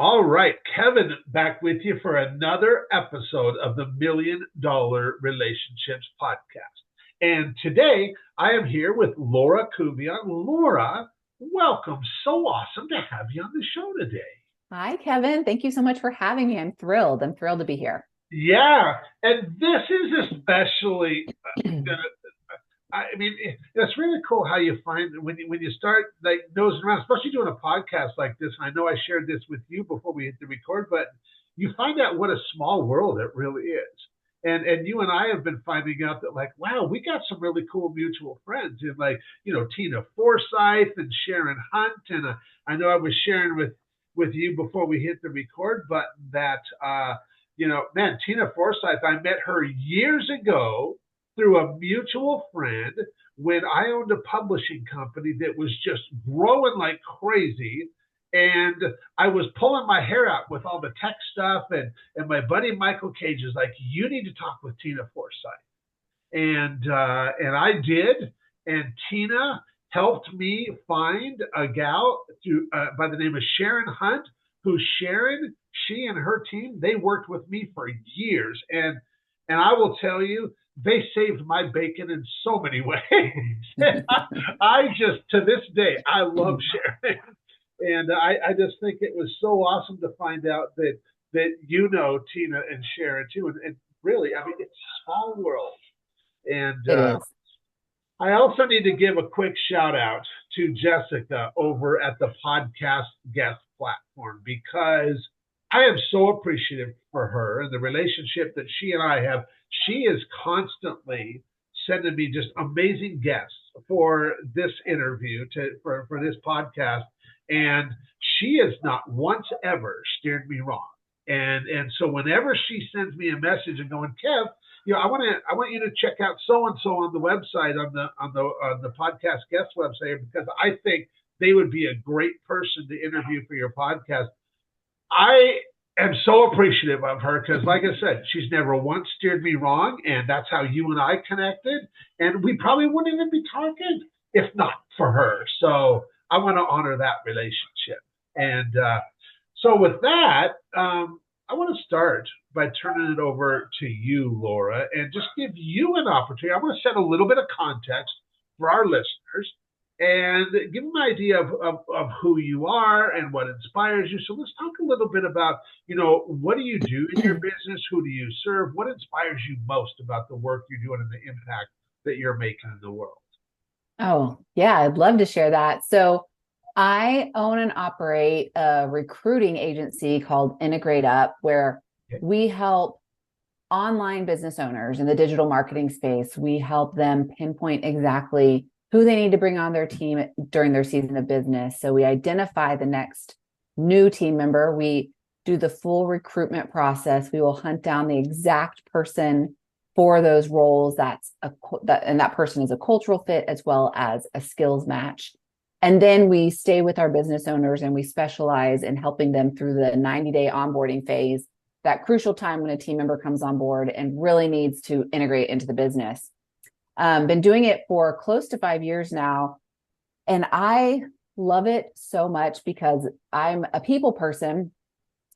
All right, Kevin, back with you for another episode of the $1 Million Relationships Podcast. And today I am here with Laura Couvillon. Laura, welcome. So awesome to have you on the show today. Hi, Kevin. Thank you so much for having me. I'm thrilled. I'm thrilled to be here. Yeah, and this is especially I mean, it's really cool how you find when you start like nosing around, especially doing a podcast like this. And I know I shared this with you before we hit the record button. You find out what a small world it really is. And you and I have been finding out that like, wow, we got some really cool mutual friends, and like Tina Forsyth and Sharon Hunt, and I know I was sharing with you before we hit the record button that man, Tina Forsyth, I met her years ago through a mutual friend when I owned a publishing company that was just growing like crazy. And I was pulling my hair out with all the tech stuff. And my buddy Michael Cage is like, you need to talk with Tina Forsyth. And I did. And Tina helped me find a gal by the name of Sharon Hunt, who Sharon, she and her team, they worked with me for years. And I will tell you, they saved my bacon in so many ways. I just, to this day, I love Sharon. And I just think it was so awesome to find out that Tina and Sharon too. And really, I mean, it's a small world. And It is. I also need to give a quick shout out to Jessica over at the podcast guest platform, because I am so appreciative for her and the relationship that she and I have. She is constantly sending me just amazing guests for this interview for this podcast. And she has not once ever steered me wrong. And so whenever she sends me a message and going, Kev, I want you to check out so and so on the website, on the podcast guest website, because I think they would be a great person to interview for your podcast. I am so appreciative of her because, like I said, she's never once steered me wrong, and that's how you and I connected. And we probably wouldn't even be talking if not for her. So I want to honor that relationship. And so with that, I want to start by turning it over to you, Laura, and just give you an opportunity. I want to set a little bit of context for our listeners and give them an idea of who you are and what inspires you. So let's talk a little bit about, what do you do in your business? Who do you serve? What inspires you most about the work you're doing and the impact that you're making in the world? Oh, yeah, I'd love to share that. So I own and operate a recruiting agency called Integrate Up, where Okay. we help online business owners in the digital marketing space. We help them pinpoint exactly who they need to bring on their team during their season of business. So we identify the next new team member. We do the full recruitment process. We will hunt down the exact person for those roles. And that person is a cultural fit as well as a skills match. And then we stay with our business owners and we specialize in helping them through the 90-day onboarding phase, that crucial time when a team member comes on board and really needs to integrate into the business. Been doing it for close to 5 years now. And I love it so much because I'm a people person.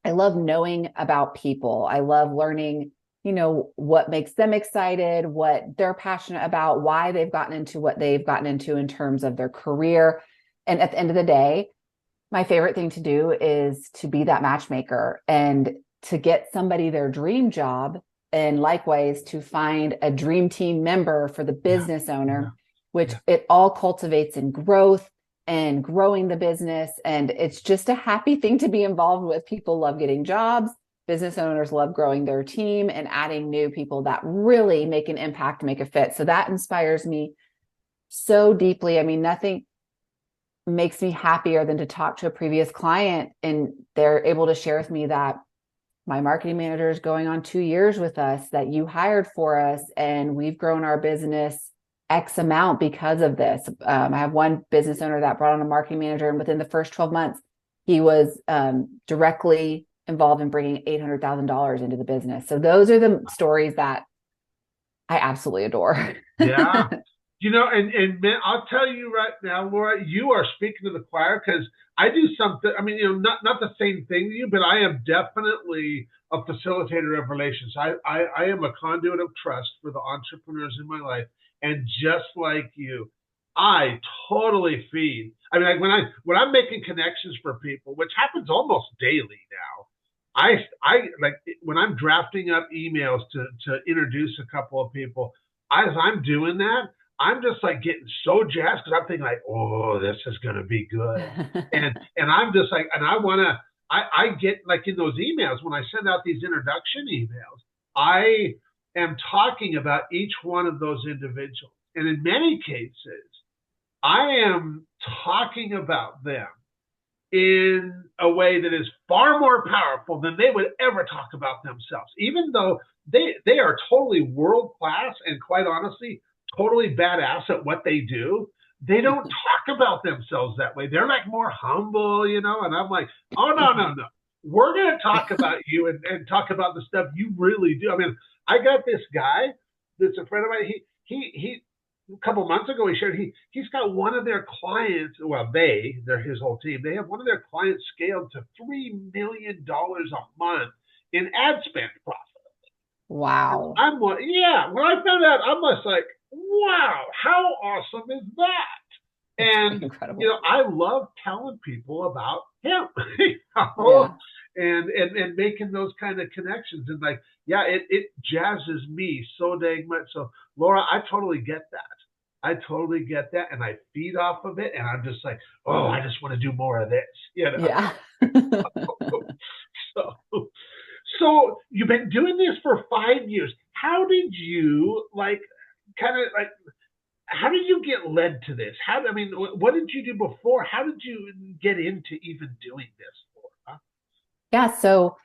I love knowing about people. I love learning, what makes them excited, what they're passionate about, why they've gotten into what they've gotten into in terms of their career. And at the end of the day, my favorite thing to do is to be that matchmaker and to get somebody their dream job, and likewise to find a dream team member for the business owner, which it all cultivates in growth and growing the business. And it's just a happy thing to be involved with. People love getting jobs. Business owners love growing their team and adding new people that really make an impact, make a fit. So that inspires me so deeply. I mean, nothing makes me happier than to talk to a previous client and they're able to share with me that my marketing manager is going on 2 years with us, that you hired for us, and we've grown our business X amount because of this. I have one business owner that brought on a marketing manager, and within the first 12 months, he was directly involved in bringing $800,000 into the business. So those are the stories that I absolutely adore. Yeah. And man, I'll tell you right now, Laura, you are speaking to the choir because I do something. I mean, not the same thing to you, but I am definitely a facilitator of relations. I am a conduit of trust for the entrepreneurs in my life, and just like you, I totally feed. I mean, like when I'm making connections for people, which happens almost daily now. I like when I'm drafting up emails to introduce a couple of people. As I'm doing that, I'm just like getting so jazzed because I'm thinking like, oh, this is gonna be good, and I'm just like, and I wanna, I get like in those emails when I send out these introduction emails, I am talking about each one of those individuals, and in many cases, I am talking about them in a way that is far more powerful than they would ever talk about themselves, even though they are totally world class and quite honestly totally badass at what they do. They don't talk about themselves that way. They're like more humble, and I'm like, oh no. We're gonna talk about you and talk about the stuff you really do. I mean, I got this guy that's a friend of mine. He a couple of months ago he shared he's got one of their clients, well, they're his whole team, they have one of their clients scaled to $3 million a month in ad spend profit. Wow. Yeah, when I found out, I'm just like, wow, how awesome is that? And Incredible. I love telling people about him, Yeah. and making those kind of connections. And like, yeah, it jazzes me so dang much. So Laura, I totally get that. I totally get that, and I feed off of it, and I'm just like, oh, I just want to do more of this. Yeah. So, so you've been doing this for 5 years. How did you kind of like? How did you get led to this? I mean, what did you do before? How did you get into even doing this? Huh? Yeah. So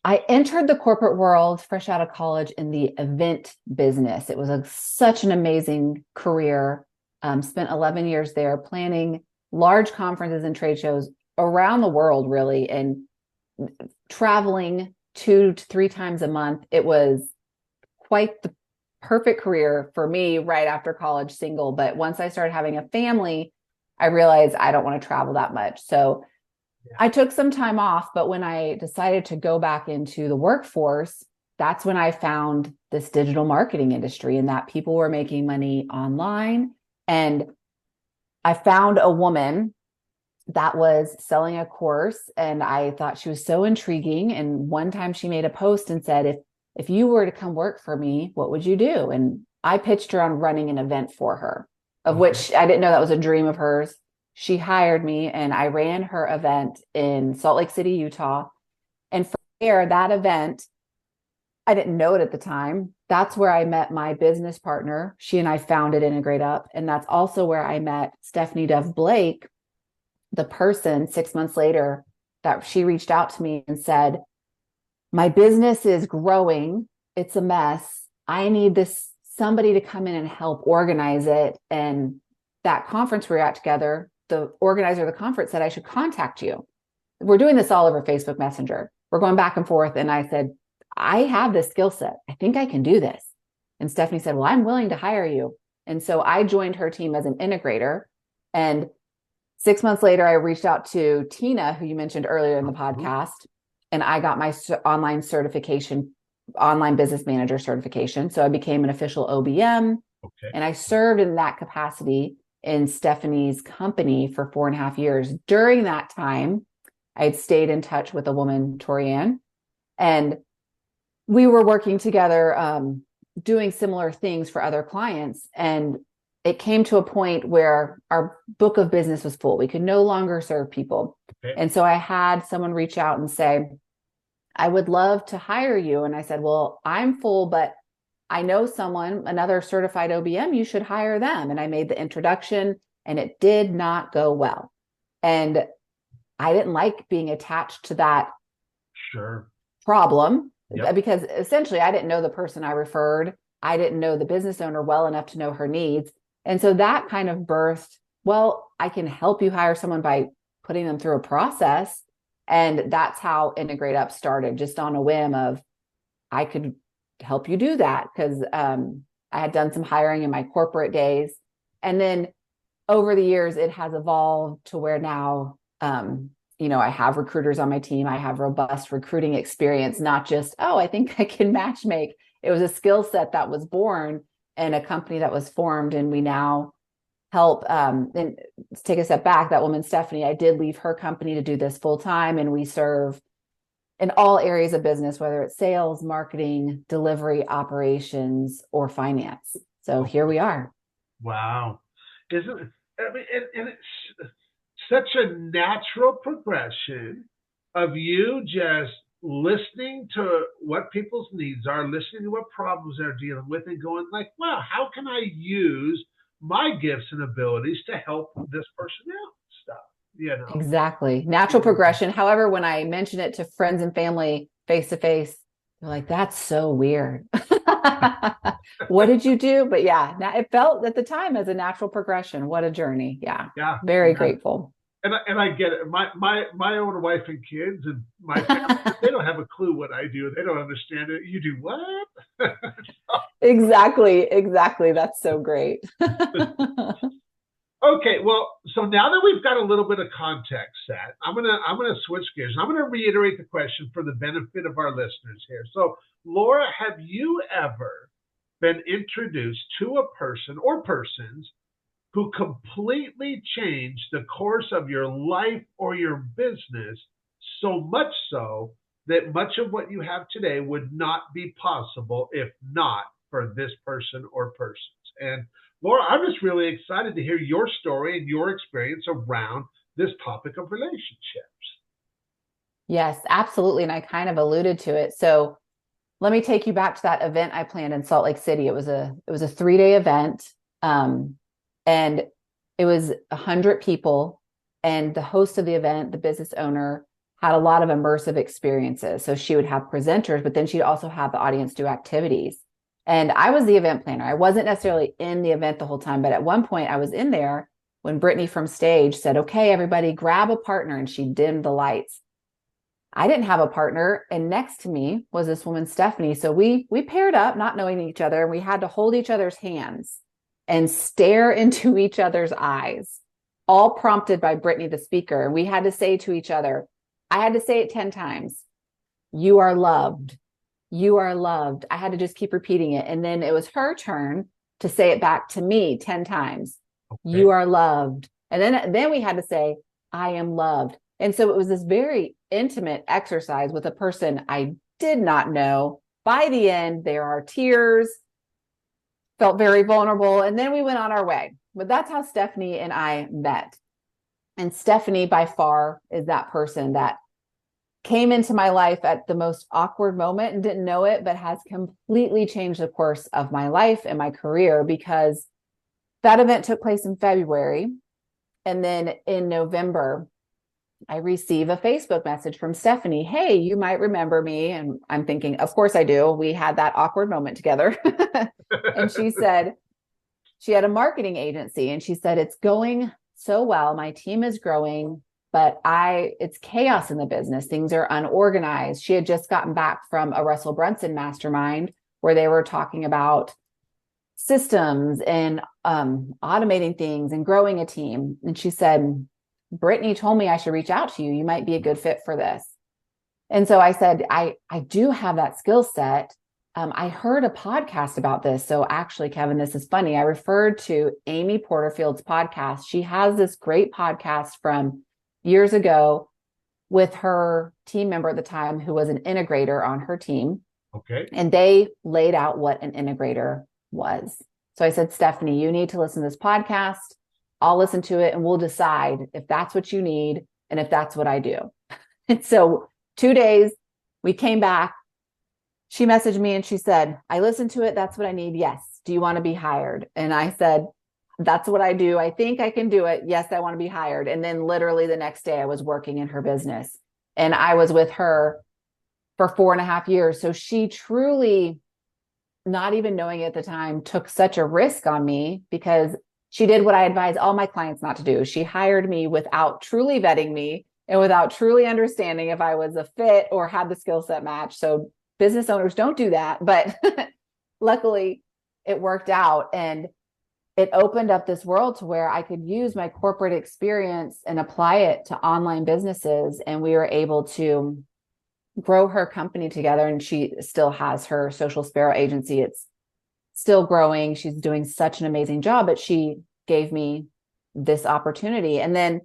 I entered the corporate world fresh out of college in the event business. It was such an amazing career. Spent 11 years there planning large conferences and trade shows around the world, really, and traveling 2 to 3 times a month. It was quite the perfect career for me right after college, single. But once I started having a family, I realized I don't want to travel that much. So I took some time off, but when I decided to go back into the workforce, that's when I found this digital marketing industry and that people were making money online. And I found a woman that was selling a course, and I thought she was so intriguing. And one time she made a post and said, if you were to come work for me, what would you do? And I pitched her on running an event for her, of which I didn't know that was a dream of hers. She hired me and I ran her event in Salt Lake City, Utah. And from there, that event, I didn't know it at the time. That's where I met my business partner. She and I founded Integrate Up. And that's also where I met Stephanie Dove Blake, the person 6 months later that she reached out to me and said, my business is growing. It's a mess. I need somebody to come in and help organize it. And that conference we were at together, the organizer of the conference said I should contact you. We're doing this all over Facebook Messenger. We're going back and forth. And I said, I have this skill set. I think I can do this. And Stephanie said, well, I'm willing to hire you. And so I joined her team as an integrator. And 6 months later, I reached out to Tina, who you mentioned earlier in the podcast, and I got my online certification, online business manager certification. So I became an official OBM. Okay. And I served in that capacity in Stephanie's company for 4.5 years. During that time, I had stayed in touch with a woman, Torianne, and we were working together, doing similar things for other clients. And it came to a point where our book of business was full. We could no longer serve people. Okay. And so I had someone reach out and say, I would love to hire you. And I said, well, I'm full, but I know someone, another certified OBM, you should hire them. And I made the introduction and it did not go well. And I didn't like being attached to that problem because essentially I didn't know the person I referred. I didn't know the business owner well enough to know her needs. And so that kind of birthed, well, I can help you hire someone by putting them through a process. And that's how Integrate Up started, just on a whim of I could help you do that. Because I had done some hiring in my corporate days. And then over the years, it has evolved to where now, I have recruiters on my team. I have robust recruiting experience, not just, oh, I think I can match make. It was a skill set that was born and a company that was formed. And we now help, and let's take a step back. That woman, Stephanie, I did leave her company to do this full time. And we serve in all areas of business, whether it's sales, marketing, delivery, operations, or finance. So here we are. Wow. Isn't it? I mean, and it's such a natural progression of you just listening to what people's needs are, listening to what problems they're dealing with, and going like, wow, how can I use my gifts and abilities to help this person out? Stuff. Exactly. Natural progression. However, when I mention it to friends and family face to face, they're like, that's so weird. What did you do? But yeah, it felt at the time as a natural progression. What a journey. Yeah. Yeah. Very grateful. And I get it. My own wife and kids and my family, they don't have a clue what I do. They don't understand it. You do what? Exactly. That's so great. Okay, well, so now that we've got a little bit of context set, I'm gonna switch gears. I'm gonna reiterate the question for the benefit of our listeners here. So, Laura, have you ever been introduced to a person or persons who completely changed the course of your life or your business, so much so that much of what you have today would not be possible if not for this person or persons? And Laura, I'm just really excited to hear your story and your experience around this topic of relationships. Yes, absolutely. And I kind of alluded to it. So let me take you back to that event I planned in Salt Lake City. It was a 3-day event. And it was 100 people. And the host of the event, the business owner, had a lot of immersive experiences. So she would have presenters, but then she'd also have the audience do activities. And I was the event planner. I wasn't necessarily in the event the whole time, but at one point I was in there when Brittany from stage said, okay, everybody grab a partner, and she dimmed the lights. I didn't have a partner. And next to me was this woman, Stephanie. So we paired up, not knowing each other, and we had to hold each other's hands and stare into each other's eyes, all prompted by Brittany, the speaker. And we had to say to each other, I had to say it 10 times, you are loved. You are loved. I had to just keep repeating it. And then it was her turn to say it back to me 10 times. Okay. You are loved. And then we had to say, I am loved. And so it was this very intimate exercise with a person I did not know. By the end, there are tears, felt very vulnerable. And then we went on our way. But that's how Stephanie and I met. And Stephanie by far is that person that came into my life at the most awkward moment and didn't know it, but has completely changed the course of my life and my career, because that event took place in February. And then in November, I receive a Facebook message from Stephanie. Hey, you might remember me. And I'm thinking, of course I do. We had that awkward moment together. And she said, she had a marketing agency, and she said, it's going so well. My team is growing, but it's chaos in the business. Things are unorganized. She had just gotten back from a Russell Brunson mastermind where they were talking about systems and automating things and growing a team. And she said, Brittany told me I should reach out to you. You might be a good fit for this. And so I said, I do have that skill set. I heard a podcast about this. So actually, Kevin, this is funny. I referred to Amy Porterfield's podcast. She has this great podcast from years ago with her team member at the time who was an integrator on her team. Okay. And they laid out what an integrator was. So I said, Stephanie, you need to listen to this podcast. I'll listen to it and we'll decide if that's what you need and if that's what I do. And so 2 days, we came back. She messaged me and she said, I listened to it. That's what I need. Yes. Do you want to be hired? And I said, that's what I do. I think I can do it. Yes, I want to be hired. And then literally the next day I was working in her business, and I was with her for 4.5 years. So she truly, not even knowing it at the time, took such a risk on me, because she did what I advise all my clients not to do. She hired me without truly vetting me and without truly understanding if I was a fit or had the skill set match. So business owners, don't do that. But luckily, it worked out. And it opened up this world to where I could use my corporate experience and apply it to online businesses. And we were able to grow her company together. And she still has her Social Sparrow agency. It's still growing. She's doing such an amazing job, but she gave me this opportunity. And then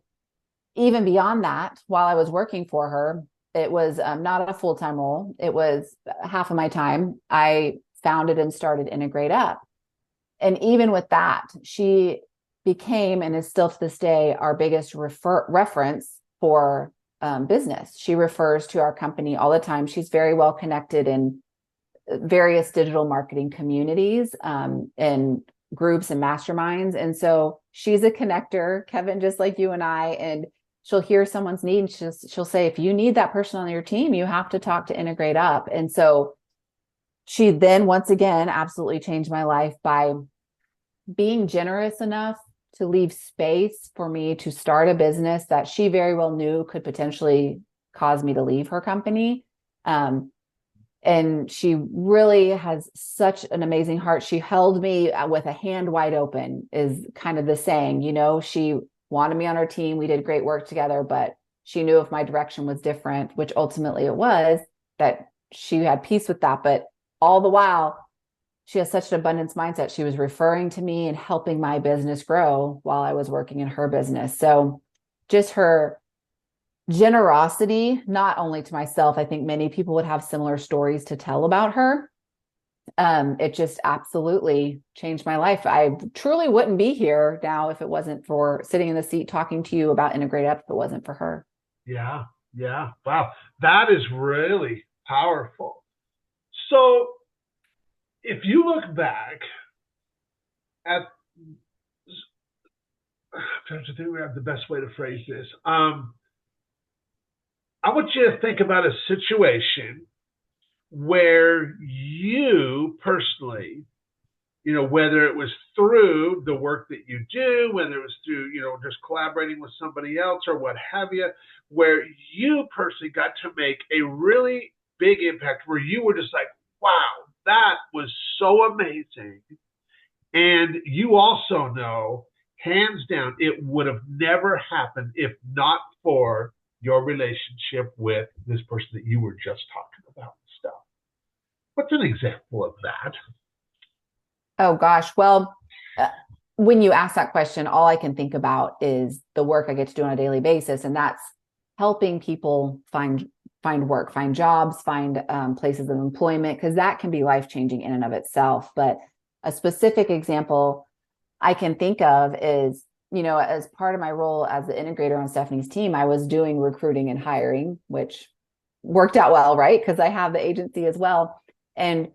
even beyond that, while I was working for her, it was not a full-time role. It was half of my time. I founded and started Integrate Up. And even with that, she became and is still to this day our biggest reference for business. She refers to our company all the time. She's very well connected in various digital marketing communities and groups and masterminds. And so she's a connector, Kevin, just like you and I. And she'll hear someone's need and she'll say, if you need that person on your team, you have to talk to Integrate Up. And so she then once again absolutely changed my life by being generous enough to leave space for me to start a business that she very well knew could potentially cause me to leave her company. And she really has such an amazing heart. She held me with a hand wide open, is kind of the saying. She wanted me on her team. We did great work together, but she knew if my direction was different, which ultimately it was, that she had peace with that. But all the while, she has such an abundance mindset. She was referring to me and helping my business grow while I was working in her business. So just her generosity, not only to myself, I think many people would have similar stories to tell about her. It just absolutely changed my life. I truly wouldn't be here now if it wasn't for sitting in the seat talking to you about Integrate Up, if it wasn't for her. Yeah. Yeah. Wow. That is really powerful. So if you look back at, I'm trying to think we have the best way to phrase this. I want you to think about a situation where you personally, whether it was through the work that you do, whether it was through, just collaborating with somebody else or what have you, where you personally got to make a really big impact, where you were just like, wow, that was so amazing. And you also know, hands down, it would have never happened if not for your relationship with this person that you were just talking about and stuff. What's an example of that? Oh gosh. Well, when you ask that question, all I can think about is the work I get to do on a daily basis. And that's helping people find work, find jobs, find places of employment, because that can be life-changing in and of itself. But a specific example I can think of is, as part of my role as the integrator on Stephanie's team, I was doing recruiting and hiring, which worked out well, right? Because I have the agency as well. And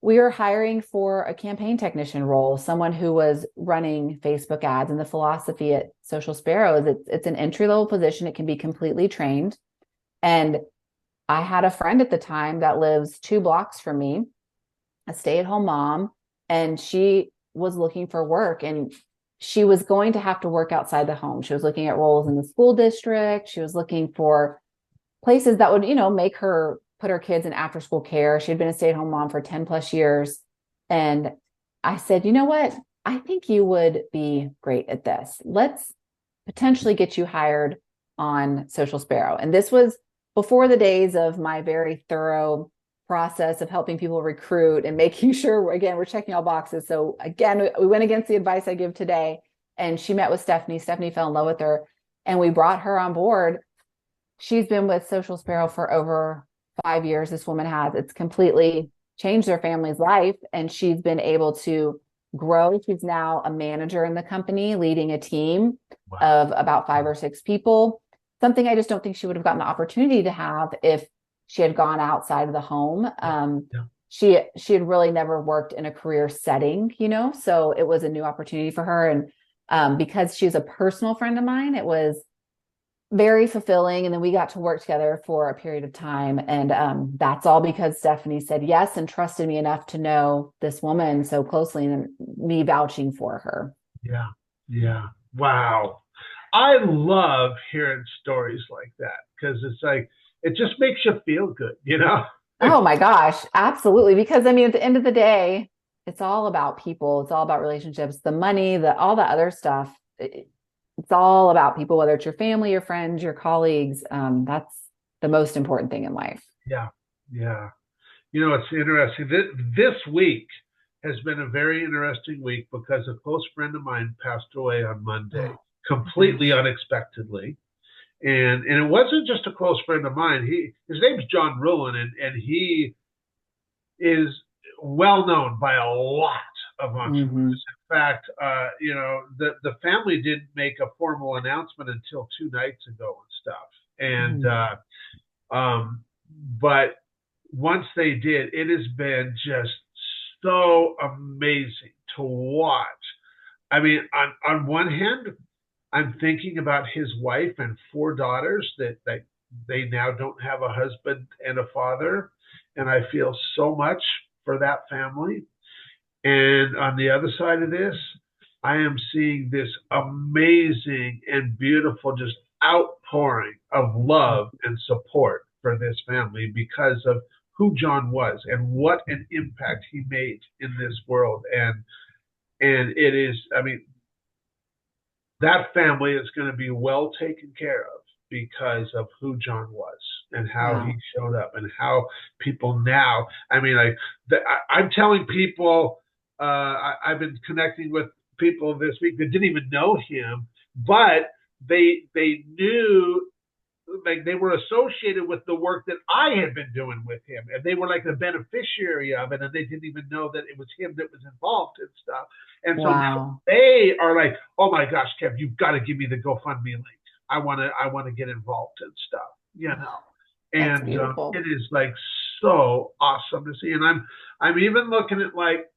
we were hiring for a campaign technician role, someone who was running Facebook ads. And the philosophy at Social Sparrow is it's an entry-level position. It can be completely trained. And I had a friend at the time that lives 2 blocks from me, a stay-at-home mom, and she was looking for work, and she was going to have to work outside the home. She was looking at roles in the school district. She was looking for places that would, make her put her kids in after-school care. She had been a stay-at-home mom for 10 plus years. And I said, you know what? I think you would be great at this. Let's potentially get you hired on Social Sparrow. And this was before the days of my very thorough process of helping people recruit and making sure, again, we're checking all boxes. So again, we went against the advice I give today, and she met with Stephanie. Stephanie fell in love with her, and we brought her on board. She's been with Social Sparrow for over 5 years. This woman has. It's completely changed their family's life, and she's been able to grow. She's now a manager in the company, leading a team of about 5 or 6 people. Something I just don't think she would have gotten the opportunity to have if she had gone outside of the home. She had really never worked in a career setting, so it was a new opportunity for her. And because she's a personal friend of mine, it was very fulfilling. And then we got to work together for a period of time. And that's all because Stephanie said yes and trusted me enough to know this woman so closely and me vouching for her. Yeah. Yeah. Wow. I love hearing stories like that, because it's like, it just makes you feel good, Oh my gosh, absolutely. Because at the end of the day, it's all about people. It's all about relationships, the money, the all the other stuff. It's all about people, whether it's your family, your friends, your colleagues. That's the most important thing in life. Yeah, yeah. It's interesting. This week has been a very interesting week because a close friend of mine passed away on Monday, Oh my completely gosh. unexpectedly. And it wasn't just a close friend of mine. His name's John Ruhlin, and he is well known by a lot of Hmm. entrepreneurs. In fact, the family didn't make a formal announcement until 2 nights ago and stuff. And um, but once they did, it has been just so amazing to watch. I mean, on one hand, I'm thinking about his wife and 4 daughters that they now don't have a husband and a father, and I feel so much for that family. And on the other side of this, I am seeing this amazing and beautiful just outpouring of love and support for this family because of who John was and what an impact he made in this world. And it is, I mean, that family is going to be well taken care of because of who John was and how he Wow. showed up and how people now, I mean, I'm telling people, I've been connecting with people this week that didn't even know him, but they knew, like, they were associated with the work that I had been doing with him, and they were like the beneficiary of it, and they didn't even know that it was him that was involved and stuff. And so now Wow. they are like, "Oh my gosh, Kev, you've got to give me the GoFundMe link. I want to get involved and stuff, you know." That's And it beautiful. is like so awesome to see. And I'm even looking at like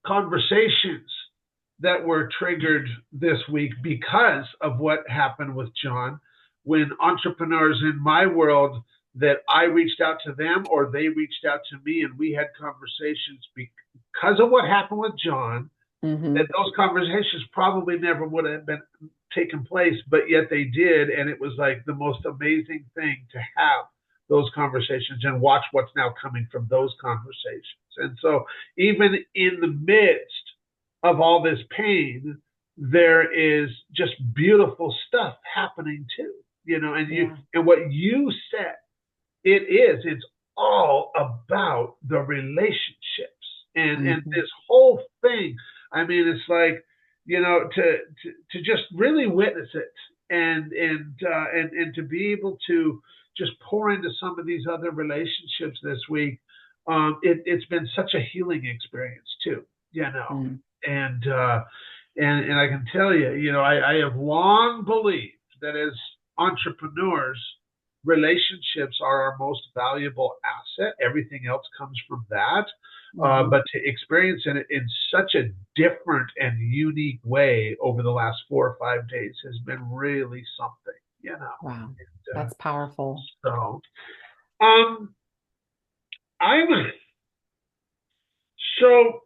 conversations that were triggered this week because of what happened with John, when entrepreneurs in my world that I reached out to them or they reached out to me and we had conversations because of what happened with John, that Hmm. those conversations probably never would have been taken place, but yet they did. And it was like the most amazing thing to have those conversations and watch what's now coming from those conversations. And so, even in the midst of all this pain, there is just beautiful stuff happening too. Yeah. And what you said, it's all about the relationships and Hmm. this whole thing. I mean, it's like, to just really witness it and to be able to just pour into some of these other relationships this week. It's been such a healing experience too, Mm. and and I can tell you, I have long believed that as entrepreneurs, relationships are our most valuable asset. Everything else comes from that. Hmm. But to experience it in such a different and unique way over the last 4 or 5 days has been really something. Wow. And, That's powerful. so, um, I'm so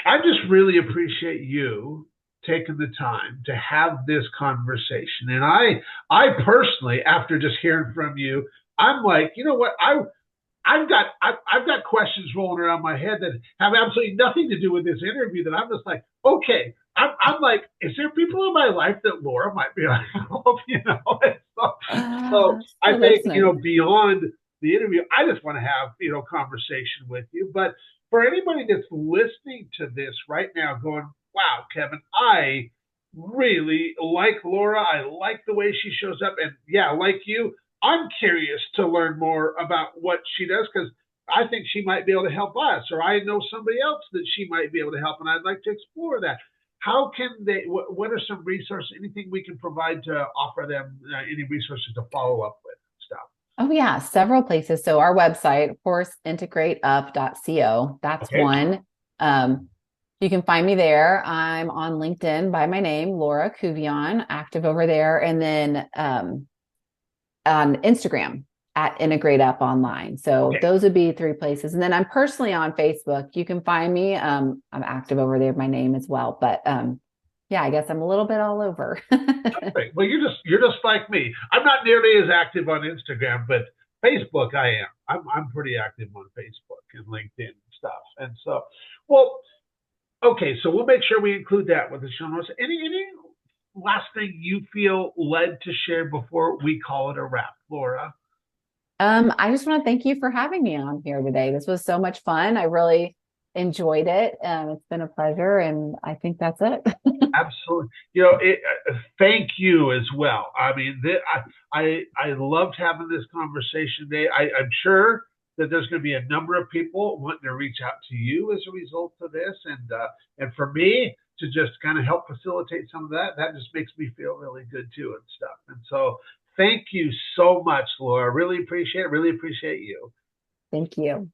I just really appreciate you taking the time to have this conversation. And I personally, after just hearing from you, I'm like, you know what? I've got questions rolling around my head that have absolutely nothing to do with this interview. That I'm just like, okay, I'm like, is there people in my life that Laura might be able to help? So I So think, that's nice. beyond the interview, I just want to have conversation with you. But for anybody that's listening to this right now, going, wow, Kevin, I really like Laura. I like the way she shows up, and yeah, like you, I'm curious to learn more about what she does because I think she might be able to help us, or I know somebody else that she might be able to help, and I'd like to explore that. How can they? What are some resources? Anything we can provide to offer them? Any resources to follow up with stuff? Oh, yeah, several places. So our website, of course, integrateUp.co. That's Okay. one. You can find me there. I'm on LinkedIn by my name, Laura Couvillon, active over there. And then on Instagram at Integrate Up Online. So Okay. those would be three places. And then I'm personally on Facebook. You can find me. I'm active over there, my name as well. But yeah, I guess I'm a little bit all over. Great. Well, you're just like me. I'm not nearly as active on Instagram, but Facebook I am. I'm pretty active on Facebook and LinkedIn. stuff. And so, well, okay, so we'll make sure we include that with the show notes. Any last thing you feel led to share before we call it a wrap, Laura? I just want to thank you for having me on here today. This was so much fun. I really enjoyed it. It's been a pleasure, and I think that's it. Absolutely. Thank you as well. I mean, I loved having this conversation today. I'm sure that there's going to be a number of people wanting to reach out to you as a result of this, and for me to just kind of help facilitate some of that, that just makes me feel really good too and stuff. And so, thank you so much, Laura. Really appreciate it. Really appreciate you. Thank you.